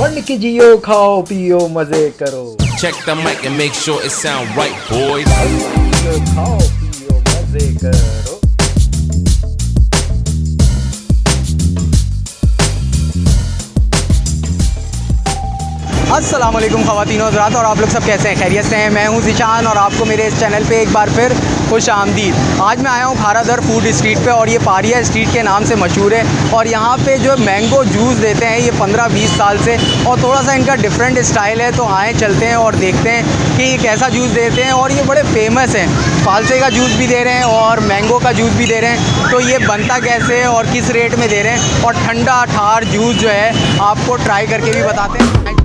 बन के जियो खाओ पियो मजे करो। Check the mic and make sure it sound right, boys. जियो खाओ पियो मजे करो। अस्सलाम वालेकुम ख़वातीन और हज़रात, और आप लोग सब कैसे हैं? खैरियत से हैं? मैं हूं ज़िशान और आपको मेरे इस चैनल पे एक बार फिर खुश आमदीद। आज मैं आया हूं खारादर फूड स्ट्रीट पे और ये पारिया स्ट्रीट के नाम से मशहूर है। और यहाँ पे जो मैंगो जूस देते हैं ये 15-20 साल से, और थोड़ा सा इनका डिफरेंट स्टाइल है। तो आए चलते हैं और देखते हैं कि ये कैसा जूस देते हैं। और ये बड़े फेमस हैं, फालसे का जूस भी दे रहे हैं और मैंगो का जूस भी दे रहे हैं। तो ये बनता कैसे है और किस रेट में दे रहे हैं, और ठंडा ठार जूस जो है आपको ट्राई करके भी बताते हैं।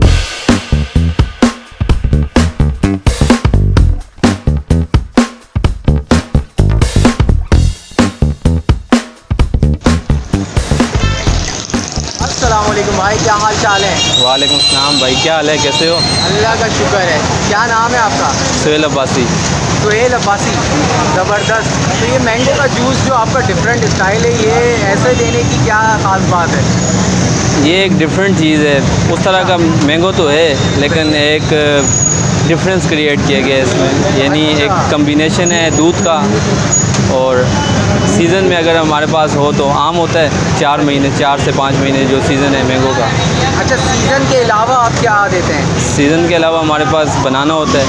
अस्सलामुअलैकुम भाई, क्या हाल चाल है? वालेकुम सलाम भाई, क्या हाल है, कैसे हो? अल्लाह का शुक्र है। क्या नाम है आपका? सुहेल अब्बासी। सुहेल अब्बासी, ज़बरदस्त। तो ये मैंगो का जूस जो आपका डिफरेंट स्टाइल है, ये ऐसे देने की क्या ख़ास बात है? ये एक डिफरेंट चीज़ है। उस तरह का मैंगो तो है लेकिन एक डिफरेंस क्रिएट किया गया है इसमें, यानी एक कम्बिनेशन है दूध का। और सीज़न में अगर हमारे पास हो तो आम होता है 4 महीने, 4 से 5 महीने जो सीज़न है मैंगो का। अच्छा, सीज़न के अलावा आप क्या देते हैं? सीज़न के अलावा हमारे पास बनाना होता है,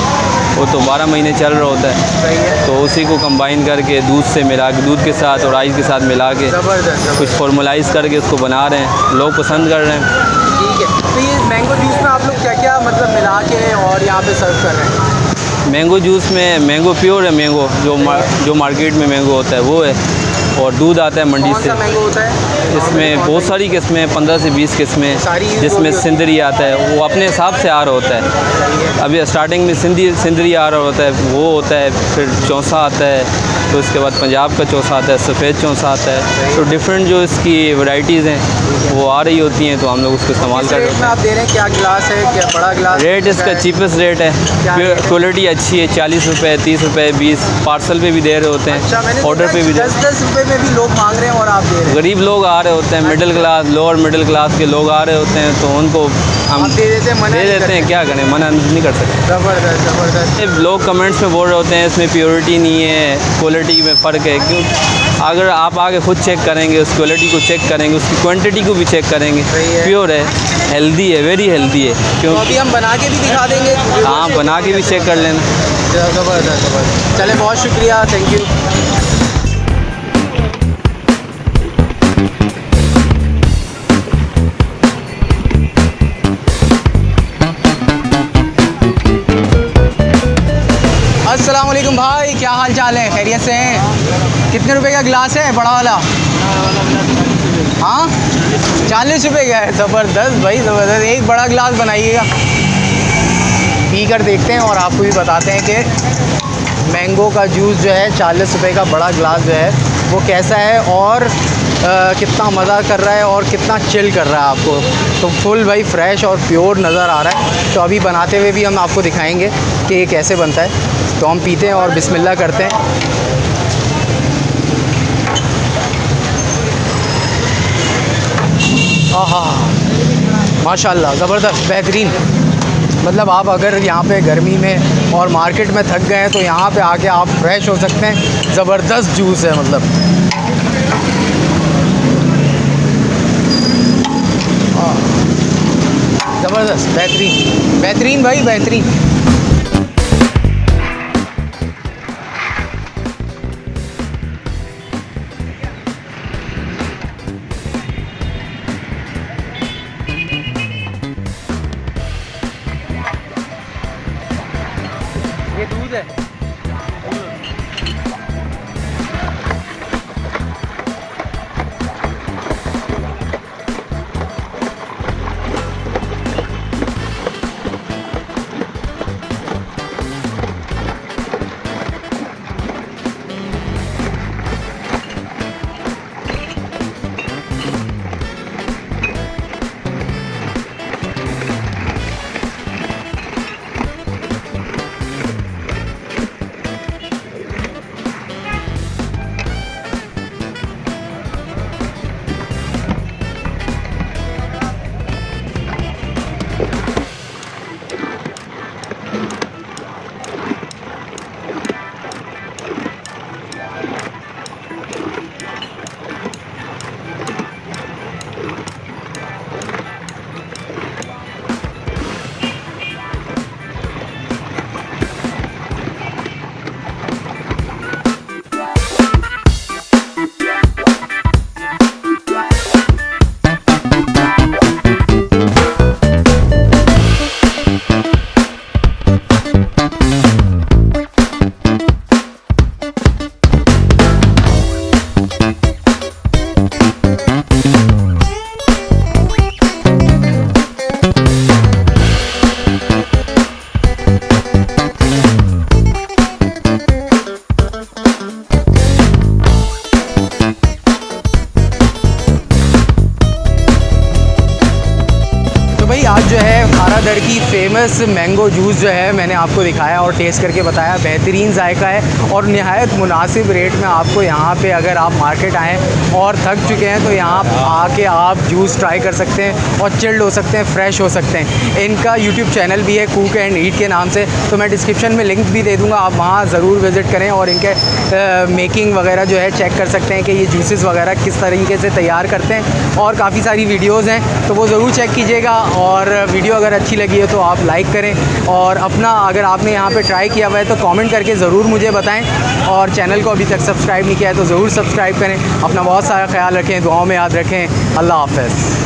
वो तो 12 महीने चल रहा होता है। सही है। तो उसी को कंबाइन करके दूध से मिला के, दूध के साथ और आइस के साथ मिला के ज़बरदस्त। कुछ फॉर्मुलाइज़ करके उसको बना रहे हैं, लोग पसंद कर रहे हैं। ठीक है। तो ये मैंगो जूस में आप लोग क्या क्या मतलब मिला के और यहाँ पे सर्व कर रहे हैं? मैंगो जूस में मैंगो प्योर है, मैंगो जो मार्केट में मैंगो होता है वो है, और दूध आता है मंडी कौन से। सा मैंगो होता है? इसमें बहुत सारी किस्में, 15 से 20 किस्में, सारी जिसमें सिंदरी आता है, वो अपने हिसाब से आ रहा होता है। अभी स्टार्टिंग में सिंदरी आ रहा होता है, वो होता है। फिर चौंसा आता है, तो उसके बाद पंजाब का चौंसा आता है, सफ़ेद चौंसा आता है। तो डिफरेंट जो इसकी वैरायटीज़ हैं वो आ रही होती हैं, तो हम लोग उसको इस्तेमाल कर रहे में आप दे रहे हैं? क्या गिलास है, क्या बड़ा गिलास? रेट इसका चीपेस्ट रेट है, क्वालिटी अच्छी है। 40 रुपये, 30 रुपये, 20। पार्सल पे भी दे रहे होते अच्छा, हैं, ऑर्डर पे भी दे। 10-10 रुपये में भी लोग मांग रहे हैं और आप दे रहे हैं? गरीब लोग आ रहे होते हैं, middle class, lower middle class के लोग आ रहे होते हैं, तो उनको हम दे देते हैं, मना दे नहीं देते हैं। क्या करें, मना नहीं कर सकते। ज़बरदस्त ज़बरदस्त। लोग कमेंट्स में बोल रहे होते हैं इसमें प्योरिटी नहीं है, क्वालिटी में फ़र्क है। क्यों? अगर आप आगे खुद चेक करेंगे, उस क्वालिटी को चेक करेंगे, उसकी क्वांटिटी को भी चेक करेंगे, प्योर है, हेल्दी है, वेरी हेल्दी है। क्यों? तो अभी हम बना के भी दिखा देंगे। हाँ, बना के भी चेक कर लेना। ज़बरदस्त ज़बरदस्त। चले, बहुत शुक्रिया, थैंक यू। अस्सलाम वालेकुम भाई, क्या हाल चाल है? खैरियत से हैं? कितने रुपए का गिलास है बड़ा वाला? हाँ, 40 रुपये का है। ज़बरदस्त भाई, ज़बरदस्त। एक बड़ा गिलास बनाइएगा, पी कर देखते हैं और आपको भी बताते हैं कि मैंगो का जूस जो है 40 रुपये का बड़ा गिलास जो है वो कैसा है, और कितना मज़ा कर रहा है और कितना चिल कर रहा है आपको। तो फुल भाई फ्रेश और प्योर नज़र आ रहा है। तो अभी बनाते हुए भी हम आपको दिखाएंगे कि ये कैसे बनता है। तो हम पीते हैं और बिस्मिल्लाह करते हैं। आहा, माशाल्लाह, ज़बरदस्त, बेहतरीन। मतलब आप अगर यहाँ पे गर्मी में और मार्केट में थक गए हैं तो यहाँ पे आके आप फ्रेश हो सकते हैं। ज़बरदस्त जूस है, मतलब ज़बरदस्त, बेहतरीन बेहतरीन भाई, बेहतरीन। ये दूध है। जो है खारा दर की फ़ेमस मैंगो जूस जो है मैंने आपको दिखाया और टेस्ट करके बताया। बेहतरीन जायका है और निहायत मुनासिब रेट में आपको यहाँ पे अगर आप मार्केट आएँ और थक चुके हैं तो यहाँ आके आप जूस ट्राई कर सकते हैं और चिल्ड हो सकते हैं, फ्रेश हो सकते हैं। इनका यूट्यूब चैनल भी है कुक एंड ईट के नाम से, तो मैं डिस्क्रिप्शन में लिंक भी दे दूँगा, आप वहाँ ज़रूर विज़िट करें और इनके मेकिंग वगैरह जो है चेक कर सकते हैं कि ये जूसेस वगैरह किस तरीके से तैयार करते हैं। और काफ़ी सारी वीडियोज़ हैं तो वो ज़रूर चेक कीजिएगा। और वीडियो अगर अच्छी लगी है तो आप लाइक करें और अपना अगर आपने यहाँ पे ट्राई किया हुआ है तो कमेंट करके ज़रूर मुझे बताएं। और चैनल को अभी तक सब्सक्राइब नहीं किया है तो ज़रूर सब्सक्राइब करें। अपना बहुत सारा ख्याल रखें, दुआओं में याद रखें। अल्लाह हाफ़िज़।